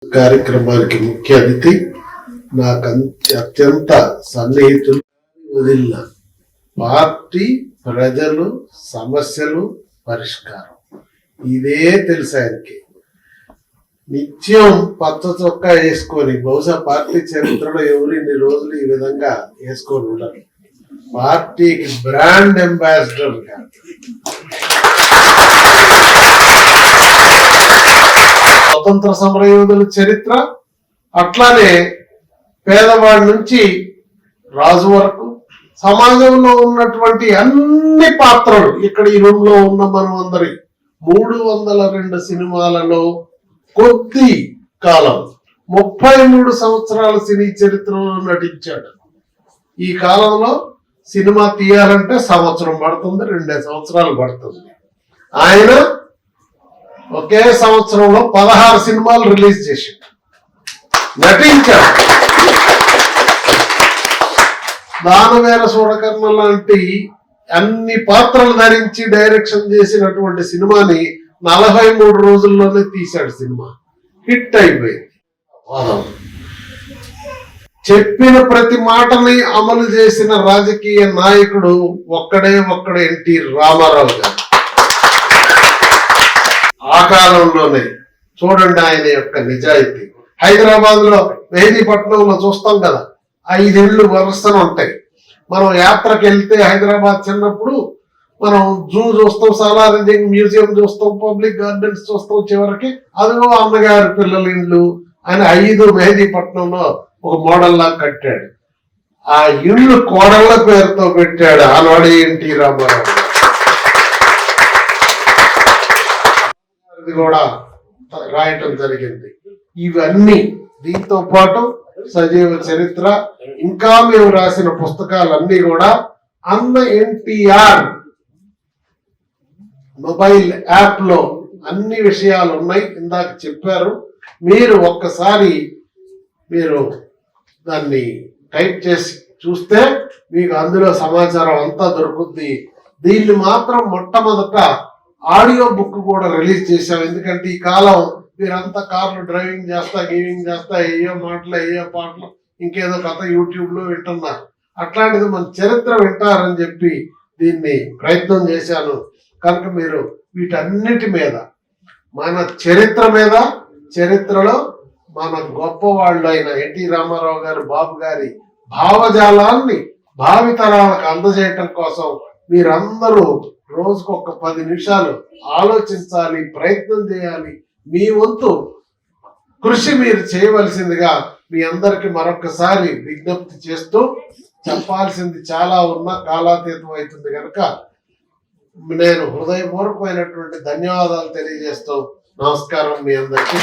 కార్యక్రమానికి ముఖ్య అతిథి నాకు అత్యంత సన్నిహితులు, వదిలిన పార్టీ, ప్రజలు, సమస్యలు, పరిష్కారం ఇదే తెలుసు ఆయనకి. నిత్యం పచ్చ చొక్కా వేసుకొని, బహుశా పార్టీ చరిత్రలో ఎవరు ఇన్ని రోజులు ఈ విధంగా వేసుకొని ఉండరు. పార్టీకి బ్రాండ్ అంబాసిడర్ గా స్వతంత్ర సమర యోధుల చరిత్ర, అట్లానే పేదవాడి నుంచి రాజు వరకు సమాజంలో ఉన్నటువంటి అన్ని పాత్రలు ఇక్కడ ఈ రూమ్ లో ఉన్న మనం అందరి 302 సినిమాలలో కొద్ది కాలం 33 సంవత్సరాల సినీ చరిత్రలో నటించాడు. ఈ కాలంలో సినిమా తీయాలంటే సంవత్సరం పడుతుంది, 2 సంవత్సరాలు పడుతుంది. ఆయన ఒకే సంవత్సరంలో 16 సినిమాలు రిలీజ్ చేశాడు, నటించాడు. దానవేర సూరకర్ణ లాంటి అన్ని పాత్రలు ధరించి డైరెక్షన్ చేసినటువంటి సినిమాని 43 రోజుల్లోనే తీశాడు. సినిమా హిట్ అయిపోయింది. చెప్పిన ప్రతి మాటని అమలు చేసిన రాజకీయ నాయకుడు ఒక్కడే ఎన్టీ రామారావు గారు. ఆ కాలంలోనే చూడండి ఆయన యొక్క నిజాయితీ. హైదరాబాద్ లో మెహదీపట్నంలో చూస్తాం కదా, 5 ఇళ్ళు వరుసన ఉంటాయి. మనం యాత్రకు వెళ్తే హైదరాబాద్ చిన్నప్పుడు మనం జూ చూస్తాం, సాలార్జంగ్ మ్యూజియం చూస్తాం, పబ్లిక్ గార్డెన్స్ చూస్తాం. చివరికి అదిగో అన్నగారి పిల్లల ఇండ్లు అని 5 మెహదీపట్నంలో ఒక మోడల్ లాగా కట్టాడు. ఆ ఇళ్ళు కోడళ్ల పేరుతో పెట్టాడు ఆనాడు ఎన్టీ రామారావు. కూడా రాయటం జరిగింది. ఇవన్నీ దీంతో పాటు సజీవ చరిత్ర, ఇంకా మేము రాసిన పుస్తకాలన్నీ కూడా అన్న ఎన్టీఆర్ మొబైల్ యాప్ లో అన్ని విషయాలు ఉన్నాయి. ఇందాక చెప్పారు, మీరు ఒక్కసారి దాన్ని టైప్ చేసి చూస్తే మీకు అందులో సమాచారం అంతా దొరుకుద్ది. దీన్ని మాత్రం మొట్టమొదట ఆడియో బుక్ కూడా రిలీజ్ చేశాం. ఎందుకంటే ఈ కాలం మీరంతా కార్లు డ్రైవింగ్ గీవింగ్ చేస్తా ఏయో మాటలు ఏయో పాటలు ఇంకేదో కథ యూట్యూబ్ లో వింటున్నారు. అట్లాంటిది మన చరిత్ర వింటారని చెప్పి దీన్ని ప్రయత్నం చేశాను. కనుక మీరు వీటన్నిటి మీద, మన చరిత్ర మీద, చరిత్రలో మన గొప్ప వాళ్ళు అయిన ఎన్టీ రామారావు గారు, బాబు గారి భావజాలాన్ని భావితరాలకు అందజేయటం కోసం మీరందరూ రోజుకు ఒక 10 నిమిషాలు ఆలోచించాలి, ప్రయత్నం చేయాలి. మీ వంతు కృషి మీరు చేయవలసిందిగా మీ అందరికి మరొకసారి విజ్ఞప్తి చేస్తూ, చెప్పాల్సింది చాలా ఉన్నా కాలాతీతం అవుతుంది కనుక నేను హృదయపూర్వకమైనటువంటి ధన్యవాదాలు తెలియజేస్తూ నమస్కారం మీ అందరికీ.